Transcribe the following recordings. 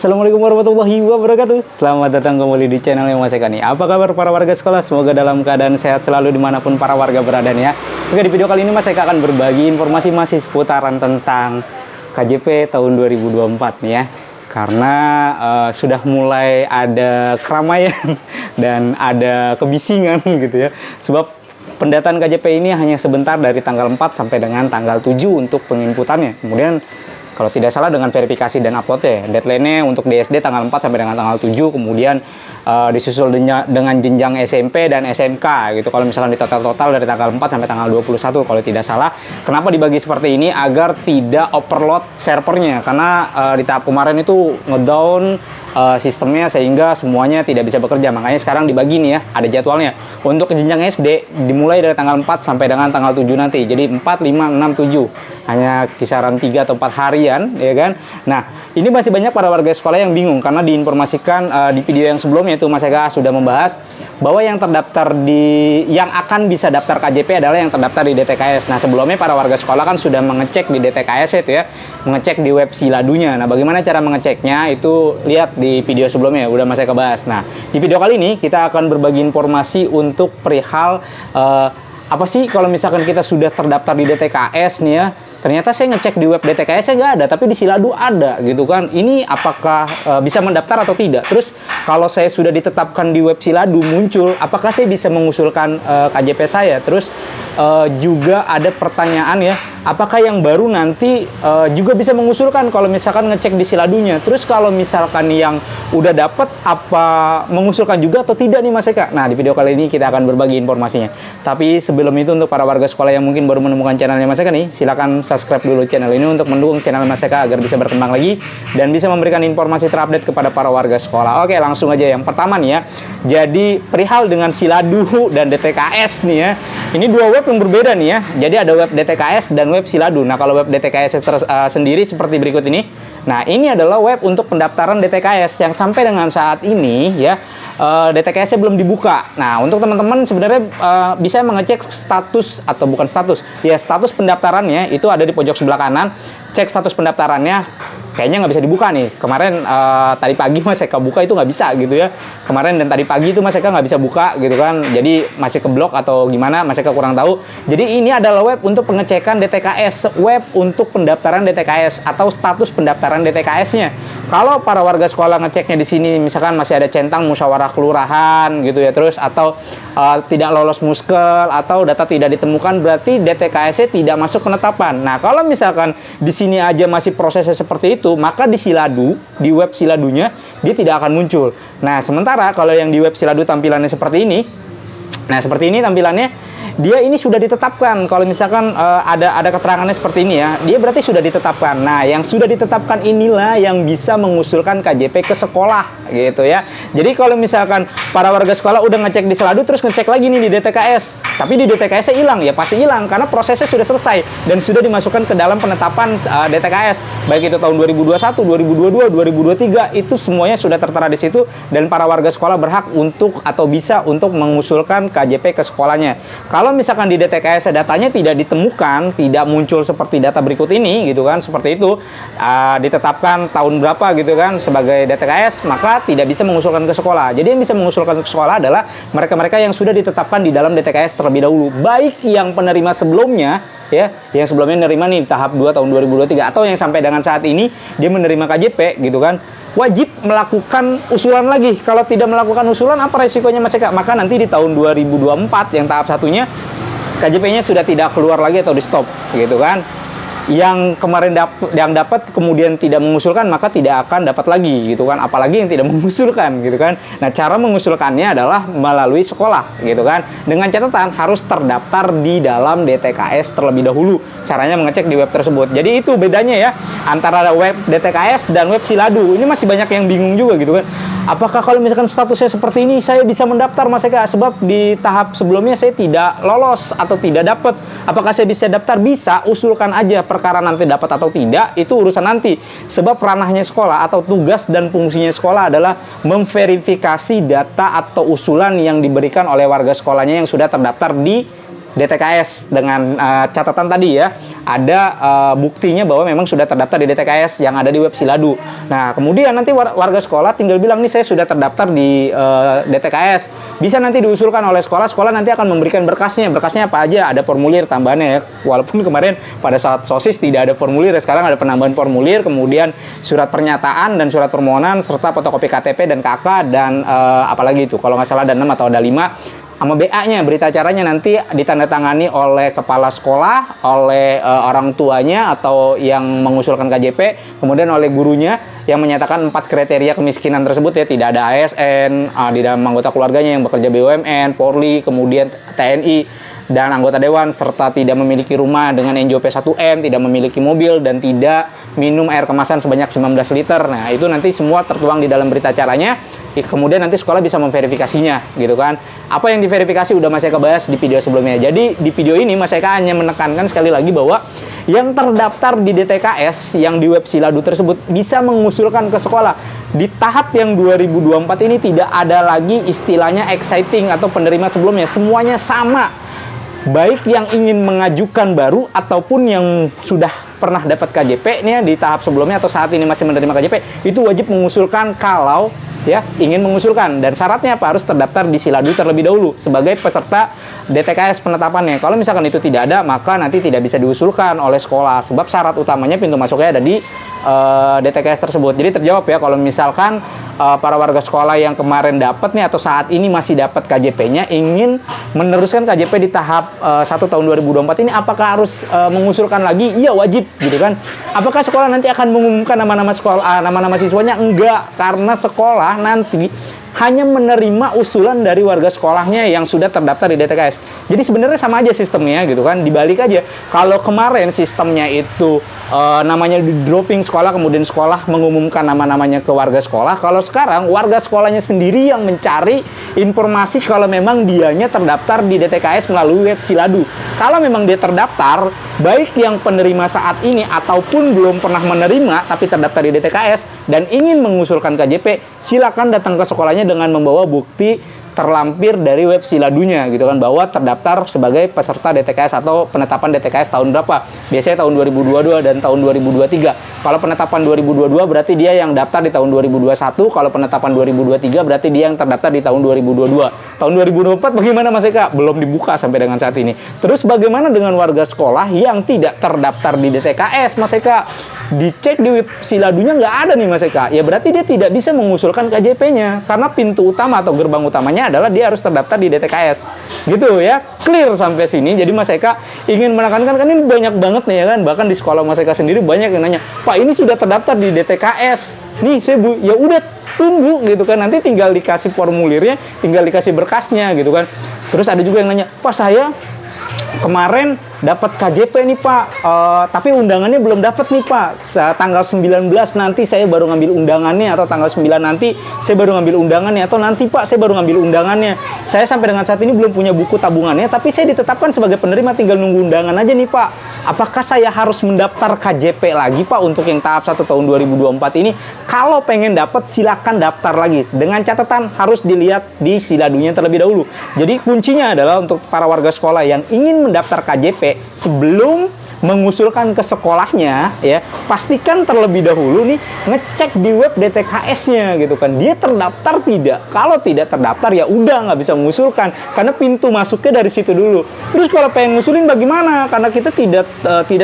Assalamualaikum warahmatullahi wabarakatuh. Selamat datang kembali di channel yang Mas Eka nih. Apa kabar para warga sekolah? Semoga dalam keadaan sehat selalu dimanapun para warga berada nih ya. Oke, di video kali ini Mas Eka akan berbagi informasi masih seputaran tentang KJP tahun 2024 nih ya. Karena sudah mulai ada keramaian dan ada kebisingan gitu ya. Sebab pendataan KJP ini hanya sebentar dari tanggal 4 sampai dengan tanggal 7 untuk penginputannya. Kemudian kalau tidak salah dengan verifikasi dan upload ya. Deadline-nya untuk DSD tanggal 4 sampai dengan tanggal 7, kemudian disusul dengan jenjang SMP dan SMK gitu. Kalau misalkan di total dari tanggal 4 sampai tanggal 21 kalau tidak salah. Kenapa dibagi seperti ini? Agar tidak overload servernya. Karena di tahap kemarin itu ngedown sistemnya sehingga semuanya tidak bisa bekerja. Makanya sekarang dibagi nih ya, ada jadwalnya. Untuk jenjang SD dimulai dari tanggal 4 sampai dengan tanggal 7 nanti. Jadi 4, 5, 6, 7. Hanya kisaran 3 atau 4 harian ya kan. Nah, ini masih banyak para warga sekolah yang bingung karena diinformasikan di video yang sebelumnya itu Mas Eka sudah membahas bahwa yang terdaftar yang akan bisa daftar KJP adalah yang terdaftar di DTKS. Nah, sebelumnya para warga sekolah kan sudah mengecek di DTKS itu ya, mengecek di web Siladunya. Nah, bagaimana cara mengeceknya? Itu lihat di video sebelumnya udah Mas Eka bahas. Nah, di video kali ini kita akan berbagi informasi untuk perihal apa sih kalau misalkan kita sudah terdaftar di DTKS nih ya. Ternyata saya ngecek di web DTKS nggak ada, tapi di Siladu ada gitu kan. Ini apakah bisa mendaftar atau tidak? Terus kalau saya sudah ditetapkan di web Siladu muncul, apakah saya bisa mengusulkan KJP saya? Terus juga ada pertanyaan ya, apakah yang baru nanti juga bisa mengusulkan kalau misalkan ngecek di Siladunya? Terus kalau misalkan yang udah dapet, apa mengusulkan juga atau tidak nih Mas Eka? Nah, di video kali ini kita akan berbagi informasinya. Tapi sebelum itu untuk para warga sekolah yang mungkin baru menemukan channelnya Mas Eka nih, silakan subscribe dulu channel ini untuk mendukung channel Mas Eka agar bisa berkembang lagi dan bisa memberikan informasi terupdate kepada para warga sekolah. Oke, langsung aja yang pertama nih ya. Jadi perihal dengan Siladu dan DTKS nih ya. Ini dua web yang berbeda nih ya. Jadi ada web DTKS dan web Siladu. Nah, kalau web DTKS sendiri seperti berikut ini. Nah, ini adalah web untuk pendaftaran DTKS yang sampai dengan saat ini ya. DTKS-nya belum dibuka. Nah, untuk teman-teman sebenarnya bisa mengecek status atau bukan status, ya status pendaftarannya itu ada di pojok sebelah kanan. Cek status pendaftarannya, kayaknya nggak bisa dibuka nih. Kemarin tadi pagi Mas Eka buka itu nggak bisa gitu ya. Kemarin dan tadi pagi itu Mas Eka nggak bisa buka gitu kan. Jadi masih keblok atau gimana Mas Eka kurang tahu. Jadi ini adalah web untuk pengecekan DTKS, web untuk pendaftaran DTKS atau status pendaftaran DTKS-nya. Kalau para warga sekolah ngeceknya di sini misalkan masih ada centang musyawarah kelurahan gitu ya, terus atau tidak lolos muskel atau data tidak ditemukan, berarti DTKS-nya tidak masuk penetapan. Nah, kalau misalkan di sini aja masih prosesnya seperti itu, maka di Siladu, di web Siladunya dia tidak akan muncul. Nah, sementara kalau yang di web Siladu tampilannya seperti ini, nah seperti ini tampilannya, dia ini sudah ditetapkan. Kalau misalkan ada keterangannya seperti ini ya, dia berarti sudah ditetapkan. Nah, yang sudah ditetapkan inilah yang bisa mengusulkan KJP ke sekolah gitu ya. Jadi kalau misalkan para warga sekolah udah ngecek di Siladu terus ngecek lagi nih di DTKS, tapi di DTKS-nya hilang, ya pasti hilang karena prosesnya sudah selesai dan sudah dimasukkan ke dalam penetapan DTKS. Baik itu tahun 2021, 2022, 2023 itu semuanya sudah tertera di situ dan para warga sekolah berhak untuk atau bisa untuk mengusulkan KJP ke sekolahnya. Kalau misalkan di DTKS datanya tidak ditemukan, tidak muncul seperti data berikut ini gitu kan, seperti itu ditetapkan tahun berapa gitu kan sebagai DTKS, maka tidak bisa mengusulkan ke sekolah. Jadi yang bisa mengusulkan ke sekolah adalah mereka-mereka yang sudah ditetapkan di dalam DTKS terlebih dahulu, baik yang penerima sebelumnya ya, yang sebelumnya menerima nih tahap 2 tahun 2023 atau yang sampai dengan saat ini dia menerima KJP gitu kan, wajib melakukan usulan lagi. Kalau tidak melakukan usulan, apa resikonya Mas Eka? Maka nanti di tahun 2024 yang tahap satunya KJP-nya sudah tidak keluar lagi atau di stop gitu kan. Yang kemarin yang dapat kemudian tidak mengusulkan, maka tidak akan dapat lagi gitu kan, apalagi yang tidak mengusulkan gitu kan. Nah, cara mengusulkannya adalah melalui sekolah gitu kan, dengan catatan harus terdaftar di dalam DTKS terlebih dahulu. Caranya mengecek di web tersebut. Jadi itu bedanya ya antara web DTKS dan web Siladu. Ini masih banyak yang bingung juga gitu kan. Apakah kalau misalkan statusnya seperti ini saya bisa mendaftar Mas Eka? Sebab di tahap sebelumnya saya tidak lolos atau tidak dapat. Apakah saya bisa daftar? Bisa, usulkan aja. Perkara nanti dapat atau tidak itu urusan nanti. Sebab ranahnya sekolah atau tugas dan fungsinya sekolah adalah memverifikasi data atau usulan yang diberikan oleh warga sekolahnya yang sudah terdaftar di DTKS dengan catatan tadi ya, ada buktinya bahwa memang sudah terdaftar di DTKS yang ada di web Siladu. Nah, kemudian nanti warga sekolah tinggal bilang nih saya sudah terdaftar di DTKS. Bisa nanti diusulkan oleh sekolah, sekolah nanti akan memberikan berkasnya. Berkasnya apa aja? Ada formulir tambahannya ya. Walaupun kemarin pada saat SOSIS tidak ada formulir, sekarang ada penambahan formulir, kemudian surat pernyataan dan surat permohonan serta fotokopi KTP dan KK dan apalagi itu kalau nggak salah ada 6 atau ada 5 sama BA-nya, berita acaranya nanti ditandatangani oleh kepala sekolah, oleh orang tuanya atau yang mengusulkan KJP, kemudian oleh gurunya yang menyatakan 4 kriteria kemiskinan tersebut ya, tidak ada ASN di dalam anggota keluarganya yang bekerja BUMN, Polri, kemudian TNI dan anggota dewan, serta tidak memiliki rumah dengan NJOP 1M, tidak memiliki mobil, dan tidak minum air kemasan sebanyak 19 liter. Nah, itu nanti semua tertuang di dalam berita acaranya. Kemudian nanti sekolah bisa memverifikasinya, gitu kan. Apa yang diverifikasi udah Mas Eka bahas di video sebelumnya. Jadi, di video ini Mas Eka hanya menekankan sekali lagi bahwa yang terdaftar di DTKS yang di web Siladu tersebut bisa mengusulkan ke sekolah. Di tahap yang 2024 ini tidak ada lagi istilahnya exciting atau penerima sebelumnya. Semuanya sama. Baik yang ingin mengajukan baru ataupun yang sudah pernah dapat KJP nih di tahap sebelumnya atau saat ini masih menerima KJP, itu wajib mengusulkan kalau ya ingin mengusulkan, dan syaratnya apa? Harus terdaftar di Siladu terlebih dahulu sebagai peserta DTKS penetapannya. Kalau misalkan itu tidak ada, maka nanti tidak bisa diusulkan oleh sekolah sebab syarat utamanya pintu masuknya ada di DTKS tersebut. Jadi terjawab ya, kalau misalkan para warga sekolah yang kemarin dapat nih atau saat ini masih dapat KJP-nya ingin meneruskan KJP di tahap 1 tahun 2024 ini, apakah harus mengusulkan lagi? Iya, wajib gitu kan. Apakah sekolah nanti akan mengumumkan nama-nama sekolah, nama-nama siswanya? Enggak, karena sekolah nanti hanya menerima usulan dari warga sekolahnya yang sudah terdaftar di DTKS. Jadi sebenarnya sama aja sistemnya gitu kan. Dibalik aja. Kalau kemarin sistemnya itu namanya di dropping sekolah, kemudian sekolah mengumumkan nama-namanya ke warga sekolah. Kalau sekarang warga sekolahnya sendiri yang mencari informasi kalau memang dianya terdaftar di DTKS melalui web Siladu. Kalau memang dia terdaftar, baik yang penerima saat ini ataupun belum pernah menerima tapi terdaftar di DTKS dan ingin mengusulkan KJP, silakan datang ke sekolahnya dengan membawa bukti terlampir dari web Siladunya gitu kan, bahwa terdaftar sebagai peserta DTKS atau penetapan DTKS tahun berapa. Biasanya tahun 2022 dan tahun 2023. Kalau penetapan 2022 berarti dia yang daftar di tahun 2021, kalau penetapan 2023 berarti dia yang terdaftar di tahun 2022. Tahun 2024 bagaimana Mas Eka? Belum dibuka sampai dengan saat ini. Terus bagaimana dengan warga sekolah yang tidak terdaftar di DTKS Mas Eka? Dicek di web Siladunya nggak ada nih Mas Eka. Ya berarti dia tidak bisa mengusulkan KJP-nya karena pintu utama atau gerbang utamanya adalah dia harus terdaftar di DTKS. Gitu ya. Clear sampai sini. Jadi Mas Eka ingin menekankan, kan ini banyak banget nih ya kan. Bahkan di sekolah Mas Eka sendiri banyak yang nanya, "Pak, ini sudah terdaftar di DTKS. Nih, saya ya udah tunggu gitu kan. Nanti tinggal dikasih formulirnya, tinggal dikasih berkasnya gitu kan." Terus ada juga yang nanya, "Pak, saya kemarin dapat KJP nih Pak, tapi undangannya belum dapat nih Pak. Tanggal 19 nanti saya baru ngambil undangannya, atau tanggal 9 nanti saya baru ngambil undangannya, atau nanti Pak saya baru ngambil undangannya. Saya sampai dengan saat ini belum punya buku tabungannya, tapi saya ditetapkan sebagai penerima, tinggal nunggu undangan aja nih Pak. Apakah saya harus mendaftar KJP lagi Pak untuk yang tahap 1 tahun 2024 ini?" Kalau pengen dapat silakan daftar lagi. Dengan catatan harus dilihat di Siladunya terlebih dahulu. Jadi kuncinya adalah untuk para warga sekolah yang ingin mendaftar KJP, sebelum mengusulkan ke sekolahnya ya, pastikan terlebih dahulu nih ngecek di web DTKS-nya gitu kan. Dia terdaftar tidak? Kalau tidak terdaftar ya udah nggak bisa mengusulkan karena pintu masuknya dari situ dulu. Terus kalau pengen ngusulin bagaimana? Karena kita tidak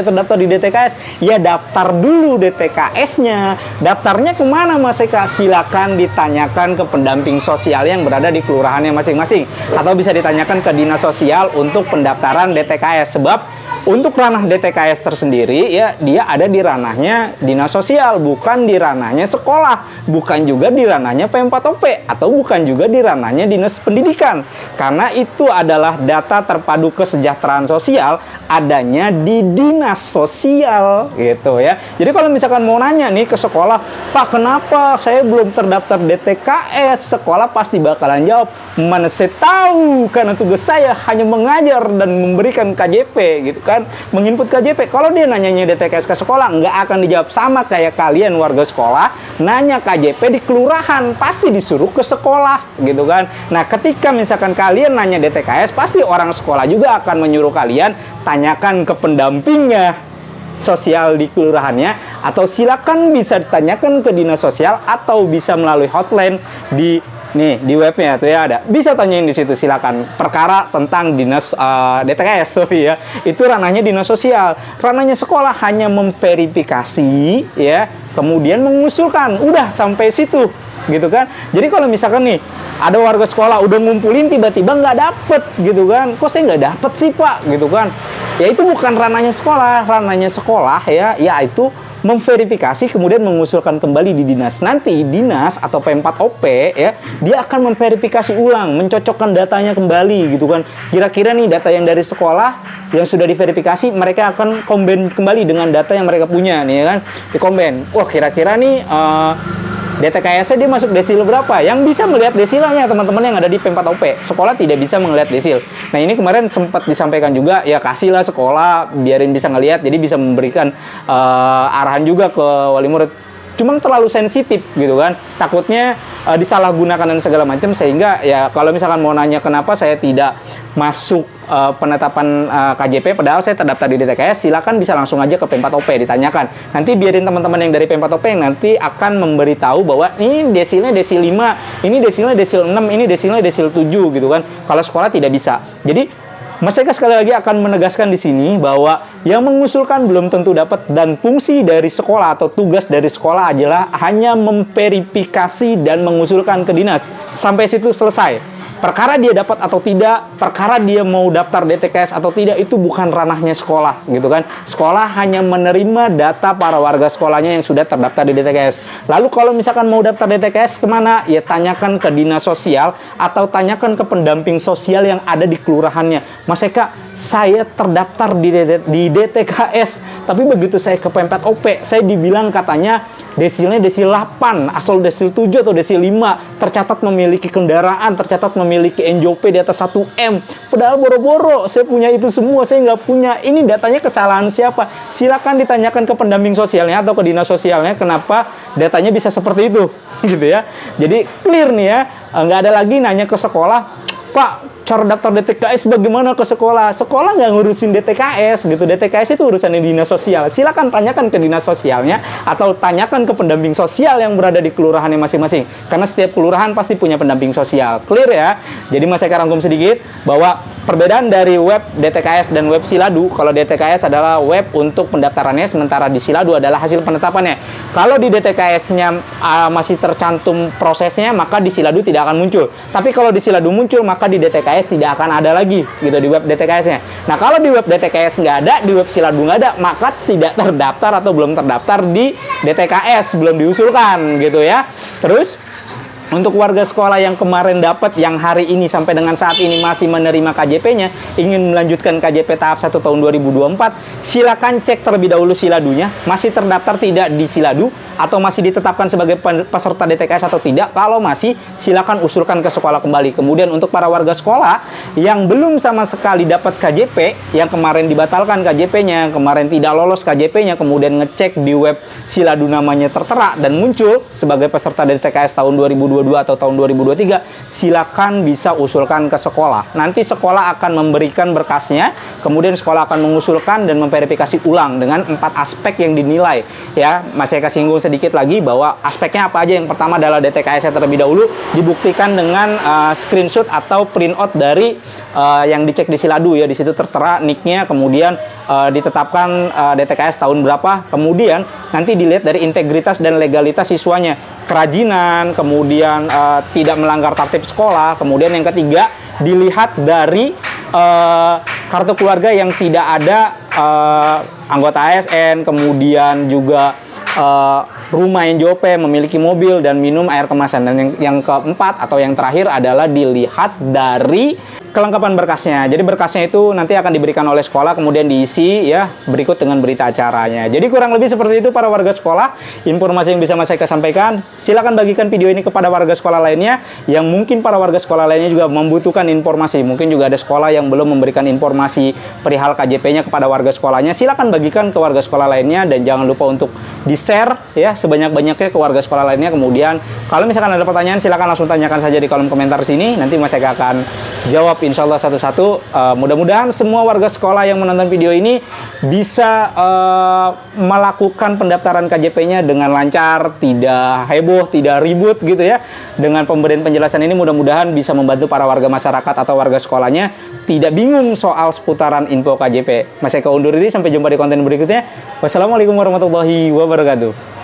terdaftar di DTKS, ya daftar dulu DTKS-nya. Daftarnya kemana Mas Eka? Silakan ditanyakan ke pendamping sosial yang berada di kelurahannya masing-masing, atau bisa ditanyakan ke dinas sosial untuk pendaftaran DTKS. Sebab untuk ranah DTKS tersendiri ya, dia ada di ranahnya dinas sosial, bukan di ranahnya sekolah, bukan juga di ranahnya P4OP, atau bukan juga di ranahnya dinas pendidikan. Karena itu adalah data terpadu kesejahteraan sosial adanya di dinas sosial gitu ya. Jadi kalau misalkan mau nanya nih ke sekolah, "Pak, kenapa saya belum terdaftar DTKS?" Sekolah pasti bakalan jawab, "Mana saya tahu, karena tugas saya hanya mengajar dan memberikan KJP," gitu kan. kan, menginput KJP. Kalau dia nanyanya DTKS ke sekolah, nggak akan dijawab. Sama kayak kalian warga sekolah, nanya KJP di kelurahan, pasti disuruh ke sekolah, gitu kan. Nah, ketika misalkan kalian nanya DTKS, pasti orang sekolah juga akan menyuruh kalian tanyakan ke pendampingnya sosial di kelurahannya, atau silakan bisa ditanyakan ke dinas sosial, atau bisa melalui hotline di webnya tuh ya ada, bisa tanyain di situ, silakan perkara tentang dinas DTKS, sorry ya, itu ranahnya dinas sosial. Ranahnya sekolah hanya memverifikasi ya, kemudian mengusulkan, udah sampai situ, gitu kan. Jadi kalau misalkan nih ada warga sekolah udah ngumpulin, tiba-tiba nggak dapet gitu kan, kok saya nggak dapet sih Pak, gitu kan, ya itu bukan ranahnya sekolah. Ranahnya sekolah ya itu memverifikasi kemudian mengusulkan kembali di dinas. Nanti dinas atau P4OP ya, dia akan memverifikasi ulang, mencocokkan datanya kembali gitu kan. Kira-kira nih data yang dari sekolah yang sudah diverifikasi, mereka akan combine kembali dengan data yang mereka punya nih ya kan, di combine. Wah, kira-kira nih DTKS-nya dia masuk desil berapa? Yang bisa melihat desilnya teman-teman yang ada di P4OP. Sekolah tidak bisa melihat desil. Nah, ini kemarin sempat disampaikan juga, ya kasihlah sekolah biarin bisa ngelihat, jadi bisa memberikan arahan juga ke wali murid. Cuma terlalu sensitif gitu kan, takutnya disalahgunakan dan segala macam, sehingga ya kalau misalkan mau nanya kenapa saya tidak masuk penetapan KJP padahal saya terdaftar di DTKS, silakan bisa langsung aja ke P4OP ditanyakan. Nanti biarin teman-teman yang dari P4OP yang nanti akan memberitahu bahwa ini desilnya desil 5, ini desilnya desil 6, ini desilnya desil 7 gitu kan. Kalau sekolah tidak bisa. Jadi Mas Eka sekali lagi akan menegaskan di sini bahwa yang mengusulkan belum tentu dapat, dan fungsi dari sekolah atau tugas dari sekolah adalah hanya memverifikasi dan mengusulkan ke dinas. Sampai situ selesai. Perkara dia dapat atau tidak, perkara dia mau daftar DTKS atau tidak, itu bukan ranahnya sekolah gitu kan. Sekolah hanya menerima data para warga sekolahnya yang sudah terdaftar di DTKS. Lalu kalau misalkan mau daftar DTKS kemana? Ya tanyakan ke dinas sosial atau tanyakan ke pendamping sosial yang ada di kelurahannya. Mas Eka, saya terdaftar di DTKS, tapi begitu saya ke P4OP, saya dibilang katanya desilnya desil 8, asal desil 7 atau desil 5, tercatat memiliki kendaraan, tercatat memiliki NJOP di atas 1M. Padahal boro-boro saya punya itu semua, saya nggak punya. Ini datanya kesalahan siapa? Silakan ditanyakan ke pendamping sosialnya atau ke dinas sosialnya kenapa datanya bisa seperti itu, gitu ya. Jadi clear nih ya, nggak ada lagi nanya ke sekolah, Pak, cara daftar DTKS bagaimana ke sekolah? Sekolah nggak ngurusin DTKS gitu. DTKS itu urusan di dinas sosial. Silakan tanyakan ke dinas sosialnya atau tanyakan ke pendamping sosial yang berada di kelurahannya masing-masing. Karena setiap kelurahan pasti punya pendamping sosial. Clear ya? Jadi Mas Eka rangkum sedikit bahwa perbedaan dari web DTKS dan web Siladu, kalau DTKS adalah web untuk pendaftarannya, sementara di Siladu adalah hasil penetapannya. Kalau di DTKS-nya masih tercantum prosesnya, maka di Siladu tidak akan muncul. Tapi kalau di Siladu muncul, maka di DTKS tidak akan ada lagi gitu di web DTKS-nya. Nah, kalau di web DTKS nggak ada, di web Siladu nggak ada, maka tidak terdaftar atau belum terdaftar di DTKS, belum diusulkan gitu ya. Terus untuk warga sekolah yang kemarin dapat, yang hari ini sampai dengan saat ini masih menerima KJP-nya, ingin melanjutkan KJP tahap 1 tahun 2024, silakan cek terlebih dahulu Siladunya, masih terdaftar tidak di Siladu, atau masih ditetapkan sebagai peserta DTKS atau tidak. Kalau masih, silakan usulkan ke sekolah kembali. Kemudian untuk para warga sekolah yang belum sama sekali dapat KJP, yang kemarin dibatalkan KJP-nya, kemarin tidak lolos KJP-nya, kemudian ngecek di web Siladu namanya tertera dan muncul sebagai peserta DTKS tahun 2022 atau tahun 2023, silakan bisa usulkan ke sekolah. Nanti sekolah akan memberikan berkasnya, kemudian sekolah akan mengusulkan dan memverifikasi ulang dengan 4 aspek yang dinilai. Ya, masih kasih singgung sedikit lagi bahwa aspeknya apa aja. Yang pertama adalah DTKS terlebih dahulu dibuktikan dengan screenshot atau printout dari yang dicek di Siladu ya. Di situ tertera nicknya, kemudian ditetapkan DTKS tahun berapa, kemudian nanti dilihat dari integritas dan legalitas siswanya, kerajinan, kemudian tidak melanggar tertib sekolah, kemudian yang ketiga dilihat dari kartu keluarga yang tidak ada anggota ASN, kemudian juga rumah NJOP, memiliki mobil dan minum air kemasan. Dan yang keempat atau yang terakhir adalah dilihat dari kelengkapan berkasnya. Jadi berkasnya itu nanti akan diberikan oleh sekolah, kemudian diisi ya berikut dengan berita acaranya. Jadi kurang lebih seperti itu para warga sekolah, informasi yang bisa Mas Eka sampaikan. Silakan bagikan video ini kepada warga sekolah lainnya yang mungkin para warga sekolah lainnya juga membutuhkan informasi. Mungkin juga ada sekolah yang belum memberikan informasi perihal KJP-nya kepada warga sekolahnya. Silakan bagikan ke warga sekolah lainnya dan jangan lupa untuk di-share ya sebanyak-banyaknya ke warga sekolah lainnya. Kemudian kalau misalkan ada pertanyaan silakan langsung tanyakan saja di kolom komentar sini. Nanti Mas Eka akan jawab insya Allah satu-satu. Mudah-mudahan semua warga sekolah yang menonton video ini bisa melakukan pendaftaran KJP-nya dengan lancar, tidak heboh, tidak ribut gitu ya. Dengan pemberian penjelasan ini mudah-mudahan bisa membantu para warga masyarakat atau warga sekolahnya tidak bingung soal seputaran info KJP. Mas Eka undur diri, sampai jumpa di konten berikutnya. Wassalamualaikum warahmatullahi wabarakatuh.